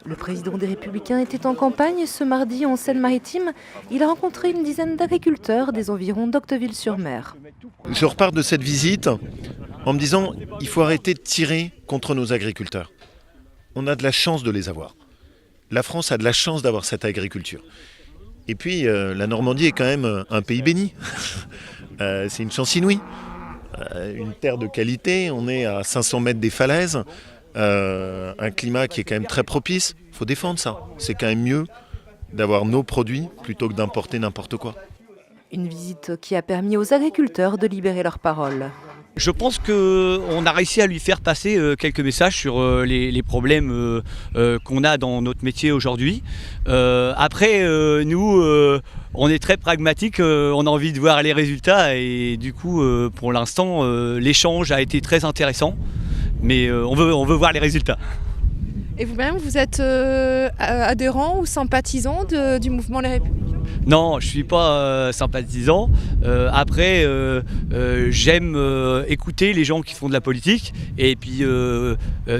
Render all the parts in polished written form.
Le président des Républicains était en campagne ce mardi en Seine-Maritime. Il a rencontré une dizaine d'agriculteurs des environs d'Octeville-sur-Mer. Je repars de cette visite en me disant il faut arrêter de tirer contre nos agriculteurs. On a de la chance de les avoir. La France a de la chance d'avoir cette agriculture. Et puis la Normandie est quand même un pays béni. C'est une chance inouïe. Une terre de qualité, on est à 500 mètres des falaises. Un climat qui est quand même très propice, il faut défendre ça. C'est quand même mieux d'avoir nos produits plutôt que d'importer n'importe quoi. Une visite qui a permis aux agriculteurs de libérer leur parole. Je pense qu'on a réussi à lui faire passer quelques messages sur les problèmes qu'on a dans notre métier aujourd'hui. Après, nous, on est très pragmatique, on a envie de voir les résultats et du coup, pour l'instant, l'échange a été très intéressant. Mais on veut voir les résultats. Et vous-même, vous êtes adhérent ou sympathisant du mouvement Les Républicains ? Non, je ne suis pas sympathisant. Après, j'aime écouter les gens qui font de la politique. Et puis,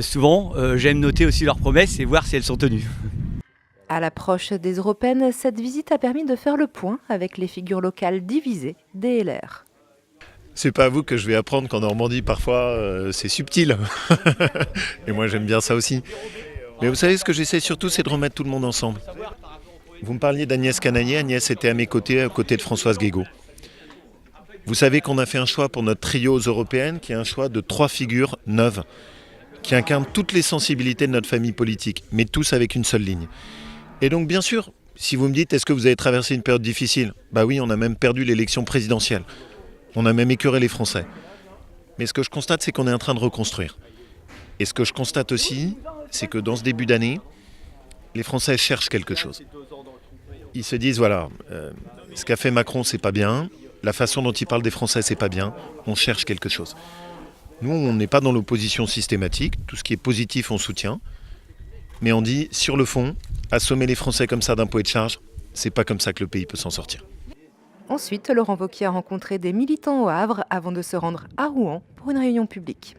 souvent, j'aime noter aussi leurs promesses et voir si elles sont tenues. À l'approche des européennes, cette visite a permis de faire le point avec les figures locales divisées des LR. C'est pas à vous que je vais apprendre qu'en Normandie, parfois, c'est subtil. Et moi, j'aime bien ça aussi. Mais vous savez, ce que j'essaie surtout, c'est de remettre tout le monde ensemble. Vous me parliez d'Agnès Canaillet. Agnès était à mes côtés, à côté de Françoise Guégaud. Vous savez qu'on a fait un choix pour notre trio aux européennes, qui est un choix de 3 figures neuves, qui incarnent toutes les sensibilités de notre famille politique, mais tous avec une seule ligne. Et donc, bien sûr, si vous me dites, est-ce que vous avez traversé une période difficile ? Bah oui, on a même perdu l'élection présidentielle. On a même écœuré les Français. Mais ce que je constate, c'est qu'on est en train de reconstruire. Et ce que je constate aussi, c'est que dans ce début d'année, les Français cherchent quelque chose. Ils se disent, voilà, ce qu'a fait Macron, c'est pas bien. La façon dont il parle des Français, c'est pas bien. On cherche quelque chose. Nous, on n'est pas dans l'opposition systématique. Tout ce qui est positif, on soutient. Mais on dit, sur le fond, assommer les Français comme ça d'impôts et de charges, c'est pas comme ça que le pays peut s'en sortir. Ensuite, Laurent Wauquiez a rencontré des militants au Havre avant de se rendre à Rouen pour une réunion publique.